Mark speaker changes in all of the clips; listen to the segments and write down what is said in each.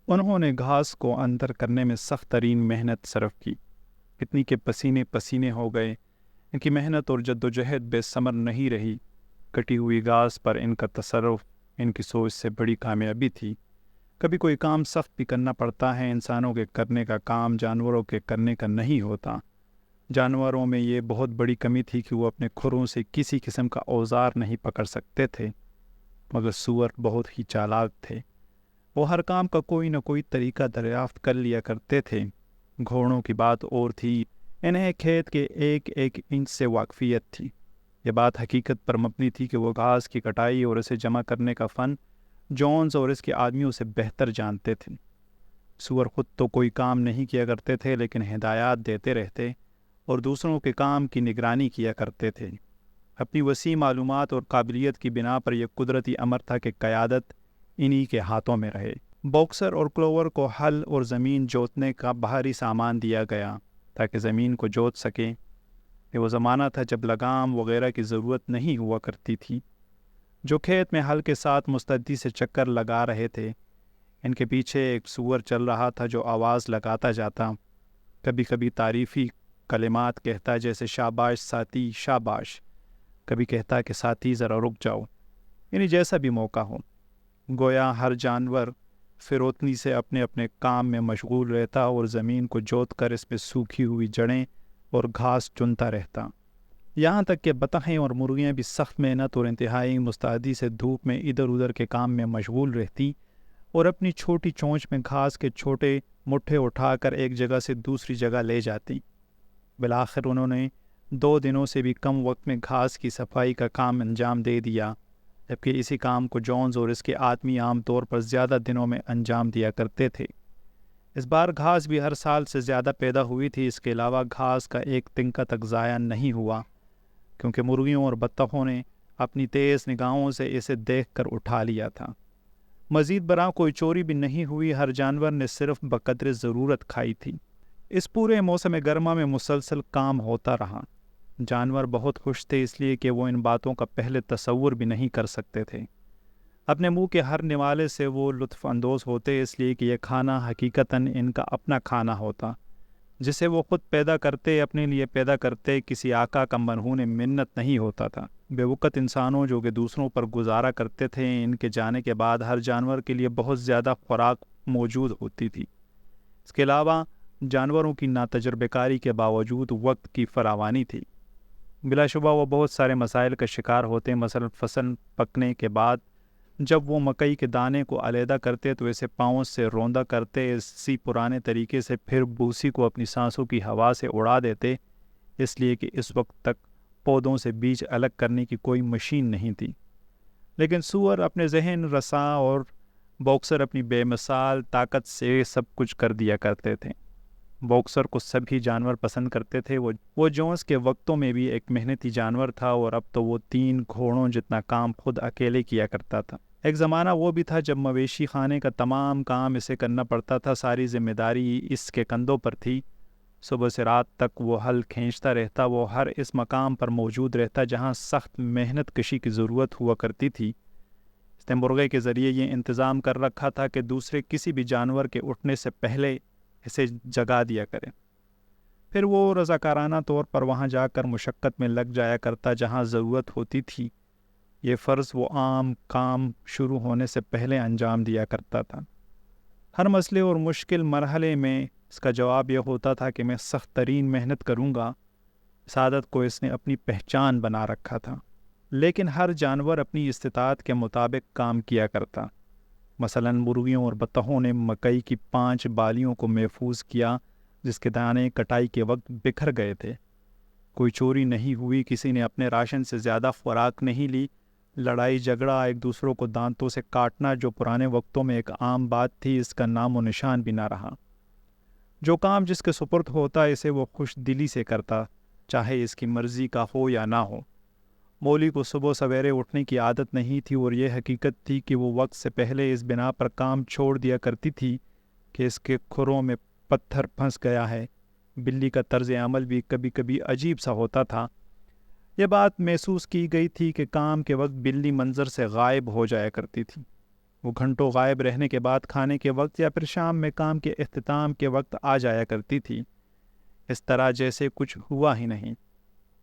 Speaker 1: انہوں نے گھاس کو اندر کرنے میں سخت ترین محنت صرف کی، اتنی کہ پسینے پسینے ہو گئے۔ ان کی محنت اور جد و جہد بے ثمر نہیں رہی۔ کٹی ہوئی گھاس پر ان کا تصرف ان کی سوچ سے بڑی کامیابی تھی۔ کبھی کوئی کام سخت بھی کرنا پڑتا ہے، انسانوں کے کرنے کا کام جانوروں کے کرنے کا نہیں ہوتا۔ جانوروں میں یہ بہت بڑی کمی تھی کہ وہ اپنے کھروں سے کسی قسم کا اوزار نہیں پکڑ سکتے تھے، مگر سور بہت ہی چالاک تھے۔ وہ ہر کام کا کوئی نہ کوئی طریقہ دریافت کر لیا کرتے تھے۔ گھوڑوں کی بات اور تھی، انہیں کھیت کے ایک ایک انچ سے واقفیت تھی۔ یہ بات حقیقت پر مبنی تھی کہ وہ گھاس کی کٹائی اور اسے جمع کرنے کا فن جونز اور اس کے آدمیوں سے بہتر جانتے تھے۔ سور خود تو کوئی کام نہیں کیا کرتے تھے، لیکن ہدایات دیتے رہتے اور دوسروں کے کام کی نگرانی کیا کرتے تھے۔ اپنی وسیع معلومات اور قابلیت کی بنا پر یہ قدرتی امر تھا کہ قیادت انہی کے ہاتھوں میں رہے۔ باکسر اور کلوور کو ہل اور زمین جوتنے کا باہری سامان دیا گیا تاکہ زمین کو جوت سکیں۔ یہ وہ زمانہ تھا جب لگام وغیرہ کی ضرورت نہیں ہوا کرتی تھی۔ جو کھیت میں ہل کے ساتھ مستعدی سے چکر لگا رہے تھے، ان کے پیچھے ایک سور چل رہا تھا جو آواز لگاتا جاتا، کبھی کبھی تعریفی کلمات کہتا جیسے شاباش ساتھی شاباش، کبھی کہتا کہ ساتھی ذرا رک جاؤ، یعنی جیسا بھی موقع ہو۔ گویا ہر جانور فروتنی سے اپنے اپنے کام میں مشغول رہتا اور زمین کو جوت کر اس میں سوکھی ہوئی جڑیں اور گھاس چنتا رہتا۔ یہاں تک کہ بطخیں اور مرغیاں بھی سخت محنت اور انتہائی مستعدی سے دھوپ میں ادھر ادھر کے کام میں مشغول رہتی اور اپنی چھوٹی چونچ میں گھاس کے چھوٹے مٹھے اٹھا کر ایک جگہ سے دوسری جگہ لے جاتی۔ بالآخر انہوں نے 2 دنوں سے بھی کم وقت میں گھاس کی صفائی کا کام انجام دے دیا، جبکہ اسی کام کو جونز اور اس کے آدمی عام طور پر زیادہ دنوں میں انجام دیا کرتے تھے۔ اس بار گھاس بھی ہر سال سے زیادہ پیدا ہوئی تھی۔ اس کے علاوہ گھاس کا ایک تنکا تک ضائع نہیں ہوا، کیونکہ مرغیوں اور بطخوں نے اپنی تیز نگاہوں سے اسے دیکھ کر اٹھا لیا تھا۔ مزید برآں کوئی چوری بھی نہیں ہوئی، ہر جانور نے صرف بقدر ضرورت کھائی تھی۔ اس پورے موسم گرما میں مسلسل کام ہوتا رہا۔ جانور بہت خوش تھے، اس لیے کہ وہ ان باتوں کا پہلے تصور بھی نہیں کر سکتے تھے۔ اپنے منہ کے ہر نوالے سے وہ لطف اندوز ہوتے، اس لیے کہ یہ کھانا حقیقتاً ان کا اپنا کھانا ہوتا، جسے وہ خود پیدا کرتے، اپنے لیے پیدا کرتے، کسی آقا کا مرہون منت نہیں ہوتا تھا۔ بے وقت انسانوں جو کہ دوسروں پر گزارا کرتے تھے، ان کے جانے کے بعد ہر جانور کے لیے بہت زیادہ خوراک موجود ہوتی تھی۔ اس کے علاوہ جانوروں کی ناتجربہ کاری کے باوجود وقت کی فراوانی تھی۔ بلا شبہ وہ بہت سارے مسائل کا شکار ہوتے، مثلا فصل پکنے کے بعد جب وہ مکئی کے دانے کو علیحدہ کرتے تو اسے پاؤں سے روندا کرتے، اسی پرانے طریقے سے پھر بھوسی کو اپنی سانسوں کی ہوا سے اڑا دیتے، اس لیے کہ اس وقت تک پودوں سے بیج الگ کرنے کی کوئی مشین نہیں تھی۔ لیکن سور اپنے ذہن رساں اور باکسر اپنی بے مثال طاقت سے سب کچھ کر دیا کرتے تھے۔ باکسر کو سبھی جانور پسند کرتے تھے۔ وہ جونس کے وقتوں میں بھی ایک محنتی جانور تھا اور اب تو وہ 3 گھوڑوں جتنا کام خود اکیلے کیا کرتا تھا۔ ایک زمانہ وہ بھی تھا جب مویشی خانے کا تمام کام اسے کرنا پڑتا تھا، ساری ذمہ داری اس کے کندھوں پر تھی۔ صبح سے رات تک وہ ہل کھینچتا رہتا، وہ ہر اس مقام پر موجود رہتا جہاں سخت محنت کشی کی ضرورت ہوا کرتی تھی۔ اس نے مرغے کے ذریعے یہ انتظام کر رکھا تھا کہ دوسرے کسی بھی جانور کے اٹھنے سے پہلے اسے جگا دیا کرے۔ پھر وہ رضاکارانہ طور پر وہاں جا کر مشقت میں لگ جایا کرتا جہاں ضرورت ہوتی تھی۔ یہ فرض وہ عام کام شروع ہونے سے پہلے انجام دیا کرتا تھا۔ ہر مسئلے اور مشکل مرحلے میں اس کا جواب یہ ہوتا تھا کہ میں سخت ترین محنت کروں گا۔ اس عادت کو اس نے اپنی پہچان بنا رکھا تھا۔ لیکن ہر جانور اپنی استطاعت کے مطابق کام کیا کرتا۔ مثلاً مرغیوں اور بطخوں نے مکئی کی 5 بالیوں کو محفوظ کیا جس کے دانے کٹائی کے وقت بکھر گئے تھے۔ کوئی چوری نہیں ہوئی، کسی نے اپنے راشن سے زیادہ خوراک نہیں لی۔ لڑائی جھگڑا، ایک دوسروں کو دانتوں سے کاٹنا جو پرانے وقتوں میں ایک عام بات تھی، اس کا نام و نشان بھی نہ رہا۔ جو کام جس کے سپرد ہوتا اسے وہ خوش دلی سے کرتا، چاہے اس کی مرضی کا ہو یا نہ ہو۔ مولی کو صبح سویرے اٹھنے کی عادت نہیں تھی اور یہ حقیقت تھی کہ وہ وقت سے پہلے اس بنا پر کام چھوڑ دیا کرتی تھی کہ اس کے کھروں میں پتھر پھنس گیا ہے۔ بلی کا طرز عمل بھی کبھی کبھی عجیب سا ہوتا تھا۔ یہ بات محسوس کی گئی تھی کہ کام کے وقت بلی منظر سے غائب ہو جایا کرتی تھی۔ وہ گھنٹوں غائب رہنے کے بعد کھانے کے وقت یا پھر شام میں کام کے اختتام کے وقت آ جایا کرتی تھی، اس طرح جیسے کچھ ہوا ہی نہیں۔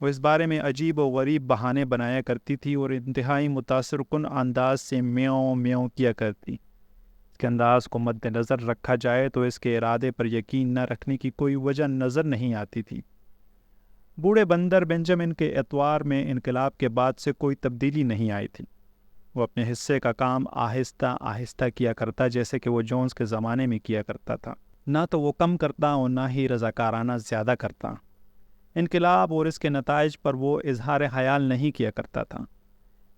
Speaker 1: وہ اس بارے میں عجیب و غریب بہانے بنایا کرتی تھی اور انتہائی متاثر کن انداز سے میوں میوں کیا کرتی۔ اس کے انداز کو مد نظر رکھا جائے تو اس کے ارادے پر یقین نہ رکھنے کی کوئی وجہ نظر نہیں آتی تھی۔ بوڑھے بندر بنجامن کے اتوار میں انقلاب کے بعد سے کوئی تبدیلی نہیں آئی تھی۔ وہ اپنے حصے کا کام آہستہ آہستہ کیا کرتا جیسے کہ وہ جونز کے زمانے میں کیا کرتا تھا، نہ تو وہ کم کرتا اور نہ ہی رضاکارانہ زیادہ کرتا۔ انقلاب اور اس کے نتائج پر وہ اظہار خیال نہیں کیا کرتا تھا۔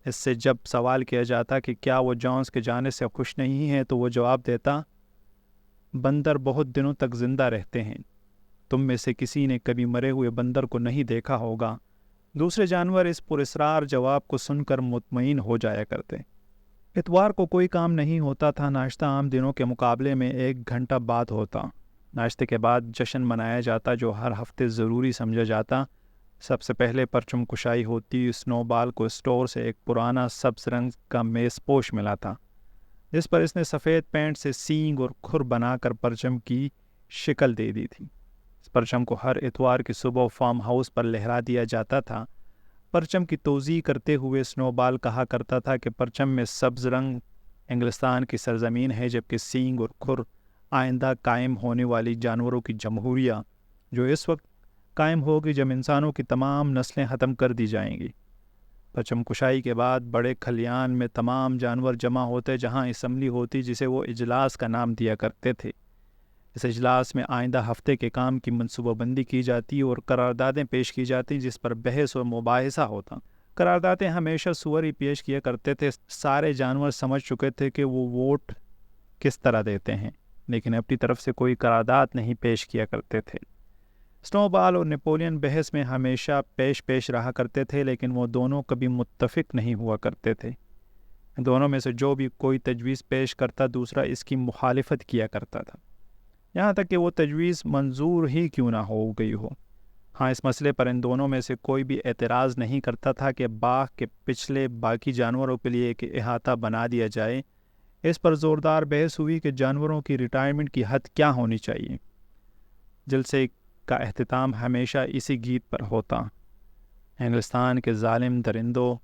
Speaker 1: اس سے جب سوال کیا جاتا کہ کیا وہ جونز کے جانے سے خوش نہیں ہے تو وہ جواب دیتا، بندر بہت دنوں تک زندہ رہتے ہیں، تم میں سے کسی نے کبھی مرے ہوئے بندر کو نہیں دیکھا ہوگا۔ دوسرے جانور اس پراسرار جواب کو سن کر مطمئن ہو جایا کرتے۔ اتوار کو کوئی کام نہیں ہوتا تھا۔ ناشتہ عام دنوں کے مقابلے میں 1 گھنٹہ بعد ہوتا۔ ناشتے کے بعد جشن منایا جاتا جو ہر ہفتے ضروری سمجھا جاتا۔ سب سے پہلے پرچم کشائی ہوتی۔ سنو بال کو اسٹور سے ایک پرانا سبز رنگ کا میز پوش ملا تھا جس پر اس نے سفید پینٹ سے سینگ اور کھر بنا کر پرچم کی شکل دے دی تھی۔ اس پرچم کو ہر اتوار کی صبح فارم ہاؤس پر لہرا دیا جاتا تھا۔ پرچم کی توضیح کرتے ہوئے سنو بال کہا کرتا تھا کہ پرچم میں سبز رنگ انگلستان کی سرزمین ہے، جبکہ سینگ اور کھر آئندہ قائم ہونے والی جانوروں کی جمہوریہ جو اس وقت قائم ہوگی جب انسانوں کی تمام نسلیں ختم کر دی جائیں گی۔ پرچم کشائی کے بعد بڑے کھلیان میں تمام جانور جمع ہوتے جہاں اسمبلی ہوتی جسے وہ اجلاس کا نام دیا کرتے تھے۔ اس اجلاس میں آئندہ ہفتے کے کام کی منصوبہ بندی کی جاتی اور قراردادیں پیش کی جاتی جس پر بحث اور مباحثہ ہوتا۔ قراردادیں ہمیشہ سور ہی پیش کیا کرتے تھے۔ سارے جانور سمجھ چکے تھے کہ وہ ووٹ کس طرح دیتے ہیں، لیکن اپنی طرف سے کوئی قرارداد نہیں پیش کیا کرتے تھے۔ سنو بال اور نیپولین بحث میں ہمیشہ پیش رہا کرتے تھے، لیکن وہ دونوں کبھی متفق نہیں ہوا کرتے تھے۔ دونوں میں سے جو بھی کوئی تجویز پیش کرتا دوسرا اس کی مخالفت کیا کرتا تھا، یہاں تک کہ وہ تجویز منظور ہی کیوں نہ ہو گئی ہو۔ ہاں، اس مسئلے پر ان دونوں میں سے کوئی بھی اعتراض نہیں کرتا تھا کہ باغ کے پچھلے باقی جانوروں کے لیے ایک احاطہ بنا دیا جائے۔ اس پر زوردار بحث ہوئی کہ جانوروں کی ریٹائرمنٹ کی حد کیا ہونی چاہیے۔ جلسے کا اختتام ہمیشہ اسی گیت پر ہوتا، انگلستان کے ظالم درندوں،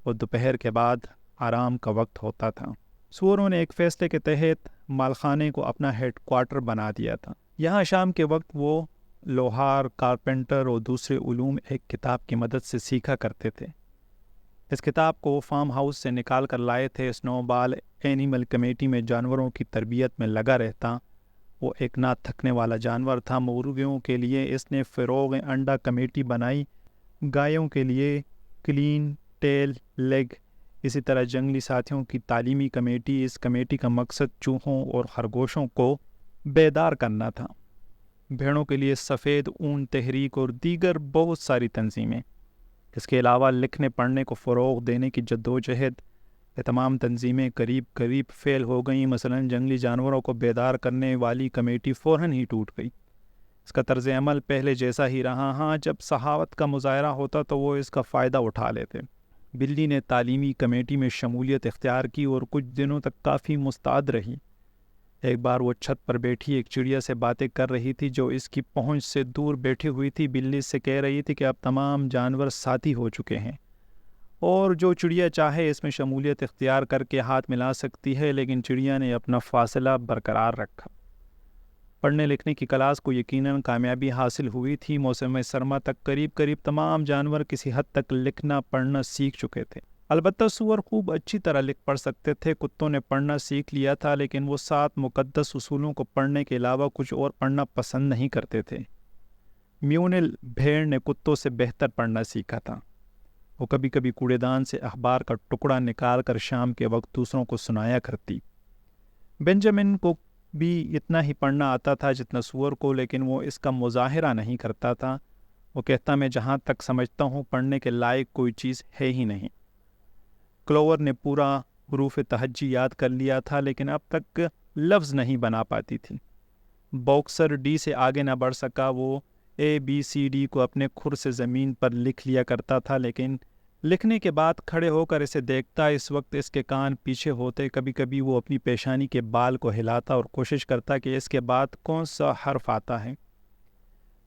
Speaker 1: اور دوپہر کے بعد آرام کا وقت ہوتا تھا۔ سوروں نے ایک فیصلے کے تحت مالخانے کو اپنا ہیڈ کوارٹر بنا دیا تھا۔ یہاں شام کے وقت وہ لوہار، کارپینٹر اور دوسرے علوم ایک کتاب کی مدد سے سیکھا کرتے تھے۔ اس کتاب کو وہ فارم ہاؤس سے نکال کر لائے تھے۔ سنو بال اینیمل کمیٹی میں جانوروں کی تربیت میں لگا رہتا۔ وہ ایک نہ تھکنے والا جانور تھا۔ مرغیوں کے لیے اس نے فروغ انڈا کمیٹی بنائی، گایوں کے لیے کلین ٹیل لیگ، اسی طرح جنگلی ساتھیوں کی تعلیمی کمیٹی۔ اس کمیٹی کا مقصد چوہوں اور خرگوشوں کو بیدار کرنا تھا۔ بھیڑوں کے لیے سفید اون تحریک اور دیگر بہت ساری تنظیمیں۔ اس کے علاوہ لکھنے پڑھنے کو فروغ دینے کی جدوجہد۔ یہ تمام تنظیمیں قریب فیل ہو گئیں۔ مثلا جنگلی جانوروں کو بیدار کرنے والی کمیٹی فوراً ہی ٹوٹ گئی۔ اس کا طرز عمل پہلے جیسا ہی رہا۔ ہاں، جب سخاوت کا مظاہرہ ہوتا تو وہ اس کا فائدہ اٹھا لیتے۔ بلی نے تعلیمی کمیٹی میں شمولیت اختیار کی اور کچھ دنوں تک کافی مستعد رہی۔ ایک بار وہ چھت پر بیٹھی ایک چڑیا سے باتیں کر رہی تھی جو اس کی پہنچ سے دور بیٹھی ہوئی تھی۔ بلی سے کہہ رہی تھی کہ اب تمام جانور ساتھی ہو چکے ہیں اور جو چڑیا چاہے اس میں شمولیت اختیار کر کے ہاتھ ملا سکتی ہے، لیکن چڑیا نے اپنا فاصلہ برقرار رکھا۔ پڑھنے لکھنے کی کلاس کو یقیناً کامیابی حاصل ہوئی تھی۔ موسم سرما تک قریب تمام جانور کسی حد تک لکھنا پڑھنا سیکھ چکے تھے۔ البتہ سور خوب اچھی طرح لکھ پڑھ سکتے تھے۔ کتوں نے پڑھنا سیکھ لیا تھا، لیکن وہ 7 مقدس اصولوں کو پڑھنے کے علاوہ کچھ اور پڑھنا پسند نہیں کرتے تھے۔ میونل بھیڑ نے کتوں سے بہتر پڑھنا سیکھا تھا۔ وہ کبھی کبھی کوڑے دان سے اخبار کا ٹکڑا نکال کر شام کے وقت دوسروں کو سنایا کرتی۔ بنجامن کو بھی اتنا ہی پڑھنا آتا تھا جتنا سور کو، لیکن وہ اس کا مظاہرہ نہیں کرتا تھا۔ وہ کہتا، میں جہاں تک سمجھتا ہوں پڑھنے کے لائق کوئی چیز ہے ہی نہیں۔ کلوور نے پورا حروف تہجی یاد کر لیا تھا، لیکن اب تک لفظ نہیں بنا پاتی تھی۔ باکسر ڈی سے آگے نہ بڑھ سکا۔ وہ ABCD کو اپنے کھر سے زمین پر لکھ لیا کرتا تھا، لیکن لکھنے کے بعد کھڑے ہو کر اسے دیکھتا، اس وقت اس کے کان پیچھے ہوتے، کبھی کبھی وہ اپنی پیشانی کے بال کو ہلاتا اور کوشش کرتا کہ اس کے بعد کون سا حرف آتا ہے،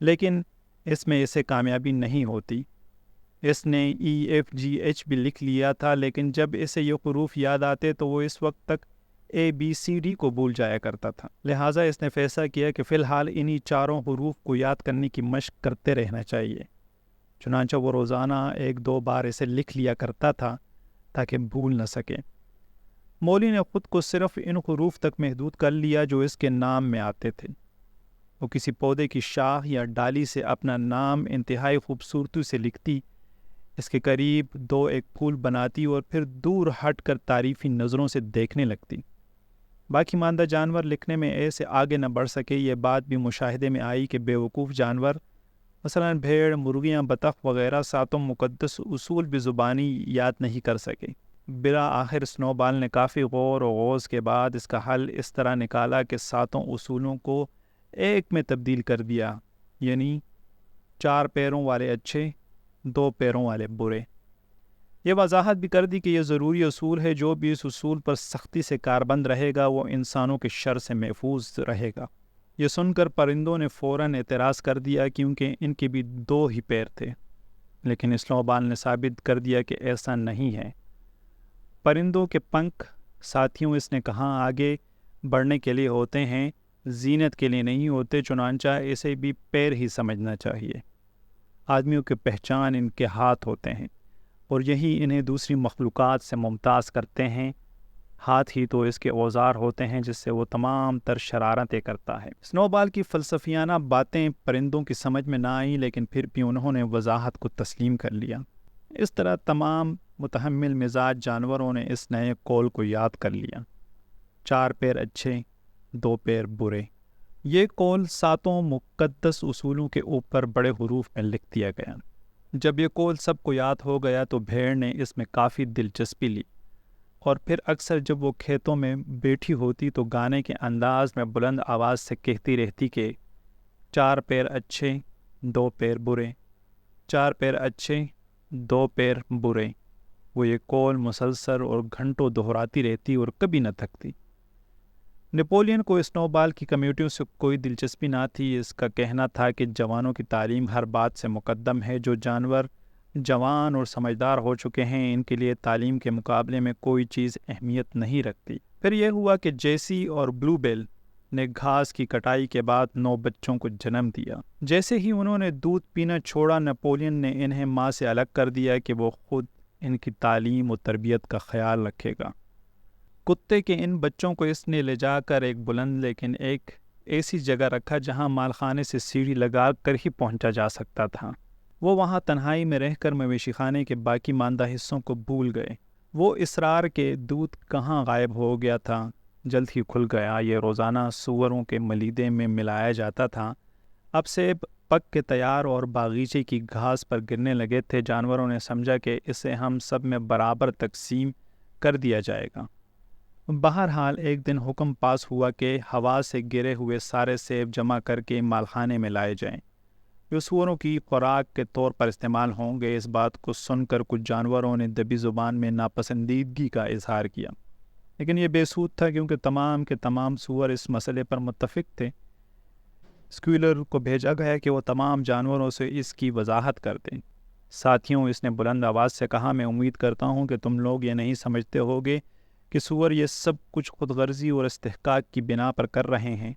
Speaker 1: لیکن اس میں اسے کامیابی نہیں ہوتی۔ اس نے EFGH بھی لکھ لیا تھا، لیکن جب اسے یہ حروف یاد آتے تو وہ اس وقت تک ABCD کو بھول جایا کرتا تھا۔ لہٰذا اس نے فیصلہ کیا کہ فی الحال انہی چاروں حروف کو یاد کرنے کی مشق کرتے رہنا چاہیے۔ چنانچہ وہ روزانہ 1-2 بار اسے لکھ لیا کرتا تھا تاکہ بھول نہ سکے۔ مولی نے خود کو صرف ان حروف تک محدود کر لیا جو اس کے نام میں آتے تھے۔ وہ کسی پودے کی شاخ یا ڈالی سے اپنا نام انتہائی خوبصورتی سے لکھتی، اس کے قریب 2 ایک پھول بناتی اور پھر دور ہٹ کر تعریفی نظروں سے دیکھنے لگتی۔ باقی ماندہ جانور لکھنے میں ایسے آگے نہ بڑھ سکے۔ یہ بات بھی مشاہدے میں آئی کہ بیوقوف جانور مثلاً بھیڑ، مرغیاں، بطخ وغیرہ 7 مقدس اصول بھی زبانی یاد نہیں کر سکے۔ بالآخر سنو بال نے کافی غور و غوض کے بعد اس کا حل اس طرح نکالا کہ 7 اصولوں کو ایک میں تبدیل کر دیا، یعنی 4 پیروں والے اچھے، 2 پیروں والے برے۔ یہ وضاحت بھی کر دی کہ یہ ضروری اصول ہے، جو بھی اس اصول پر سختی سے کاربند رہے گا وہ انسانوں کے شر سے محفوظ رہے گا۔ یہ سن کر پرندوں نے فوراً اعتراض کر دیا، کیونکہ ان کے بھی 2 ہی پیر تھے، لیکن اسلو بال نے ثابت کر دیا کہ ایسا نہیں ہے۔ پرندوں کے پنکھ، ساتھیوں، اس نے کہا، آگے بڑھنے کے لیے ہوتے ہیں، زینت کے لیے نہیں ہوتے، چنانچہ اسے بھی پیر ہی سمجھنا چاہیے۔ آدمیوں کی پہچان ان کے ہاتھ ہوتے ہیں، اور یہی انہیں دوسری مخلوقات سے ممتاز کرتے ہیں۔ ہاتھ ہی تو اس کے اوزار ہوتے ہیں جس سے وہ تمام تر شرارتیں کرتا ہے۔ سنو بال کی فلسفیانہ باتیں پرندوں کی سمجھ میں نہ آئیں، لیکن پھر بھی انہوں نے وضاحت کو تسلیم کر لیا۔ اس طرح تمام متحمل مزاج جانوروں نے اس نئے قول کو یاد کر لیا، 4 پیر اچھے، 2 پیر برے۔ یہ قول 7 مقدس اصولوں کے اوپر بڑے حروف میں لکھ دیا گیا۔ جب یہ قول سب کو یاد ہو گیا تو بھیڑ نے اس میں کافی دلچسپی لی، اور پھر اکثر جب وہ کھیتوں میں بیٹھی ہوتی تو گانے کے انداز میں بلند آواز سے کہتی رہتی کہ 4 پیر اچھے، 2 پیر برے، 4 پیر اچھے، 2 پیر برے۔ وہ یہ قول مسلسل اور گھنٹوں دہراتی رہتی اور کبھی نہ تھکتی۔ نپولین کو سنو بال کی کمیٹیوں سے کوئی دلچسپی نہ تھی۔ اس کا کہنا تھا کہ جوانوں کی تعلیم ہر بات سے مقدم ہے۔ جو جانور جوان اور سمجھدار ہو چکے ہیں، ان کے لیے تعلیم کے مقابلے میں کوئی چیز اہمیت نہیں رکھتی۔ پھر یہ ہوا کہ جیسی اور بلو بیل نے گھاس کی کٹائی کے بعد 9 بچوں کو جنم دیا۔ جیسے ہی انہوں نے دودھ پینا چھوڑا، نپولین نے انہیں ماں سے الگ کر دیا کہ وہ خود ان کی تعلیم و تربیت کا خیال رکھے گا۔ کتے کے ان بچوں کو اس نے لے جا کر ایک بلند لیکن ایک ایسی جگہ رکھا جہاں مالخانے سے سیڑھی لگا کر ہی پہنچا جا سکتا تھا۔ وہ وہاں تنہائی میں رہ کر مویشی خانے کے باقی ماندہ حصوں کو بھول گئے۔ وہ اسرار کے دودھ کہاں غائب ہو گیا تھا، جلد ہی کھل گیا۔ یہ روزانہ سوروں کے ملیدے میں ملایا جاتا تھا۔ اب سیب پک کے تیار اور باغیچے کی گھاس پر گرنے لگے تھے۔ جانوروں نے سمجھا کہ اسے ہم سب میں برابر تقسیم کر دیا جائے گا۔ بہرحال ایک دن حکم پاس ہوا کہ ہوا سے گرے ہوئے سارے سیب جمع کر کے مالخانے میں لائے جائیں، جو سوروں کی خوراک کے طور پر استعمال ہوں گے۔ اس بات کو سن کر کچھ جانوروں نے دبی زبان میں ناپسندیدگی کا اظہار کیا، لیکن یہ بے سود تھا کیونکہ تمام کے تمام سور اس مسئلے پر متفق تھے۔ اسکویلر کو بھیجا گیا کہ وہ تمام جانوروں سے اس کی وضاحت کر دیں۔ ساتھیوں، اس نے بلند آواز سے کہا، میں امید کرتا ہوں کہ تم لوگ یہ نہیں سمجھتے ہوگے کہ سور یہ سب کچھ خود غرضی اور استحقاق کی بنا پر کر رہے ہیں۔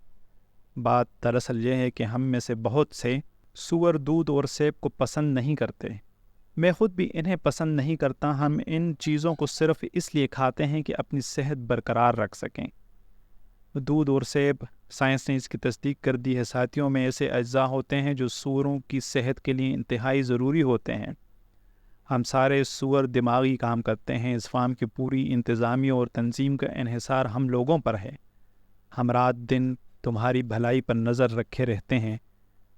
Speaker 1: بات دراصل یہ ہے کہ ہم میں سے بہت سے سور دودھ اور سیب کو پسند نہیں کرتے۔ میں خود بھی انہیں پسند نہیں کرتا۔ ہم ان چیزوں کو صرف اس لیے کھاتے ہیں کہ اپنی صحت برقرار رکھ سکیں۔ دودھ اور سیب، سائنس نے اس کی تصدیق کر دی ہے۔ ساتھیوں میں ایسے اجزاء ہوتے ہیں جو سوروں کی صحت کے لیے انتہائی ضروری ہوتے ہیں۔ ہم سارے سور دماغی کام کرتے ہیں۔ اس فارم کی پوری انتظامیہ اور تنظیم کا انحصار ہم لوگوں پر ہے۔ ہم رات دن تمہاری بھلائی پر نظر رکھے رہتے ہیں۔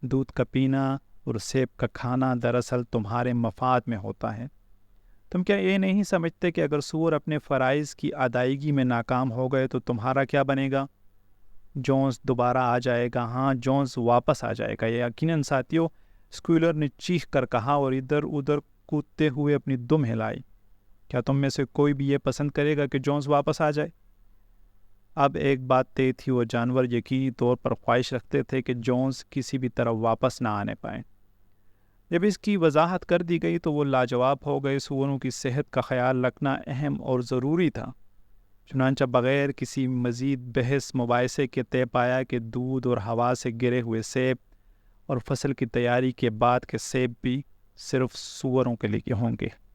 Speaker 1: دودھ کا پینا اور سیب کا کھانا دراصل تمہارے مفاد میں ہوتا ہے۔ تم کیا یہ نہیں سمجھتے کہ اگر سور اپنے فرائض کی ادائیگی میں ناکام ہو گئے تو تمہارا کیا بنے گا؟ جونز دوبارہ آ جائے گا۔ ہاں، جونز واپس آ جائے گا۔ یہ یقیناً ساتھیوں، اسکویلر نے چیخ کر کہا اور ادھر ادھر کودتے ہوئے اپنی دم ہلائی۔ کیا تم میں سے کوئی بھی یہ پسند کرے گا کہ جونس واپس آ جائے؟ اب ایک بات طے تھی، وہ جانور یقینی طور پر خواہش رکھتے تھے کہ جونس کسی بھی طرح واپس نہ آنے پائیں۔ جب اس کی وضاحت کر دی گئی تو وہ لاجواب ہو گئے۔ سوروں کی صحت کا خیال رکھنا اہم اور ضروری تھا۔ چنانچہ بغیر کسی مزید بحث مباحثے کے طے پایا کہ دودھ اور ہوا سے گرے ہوئے سیب اور فصل کی تیاری کے بعد کے سیب بھی صرف سوروں کے لیے ہوں گے۔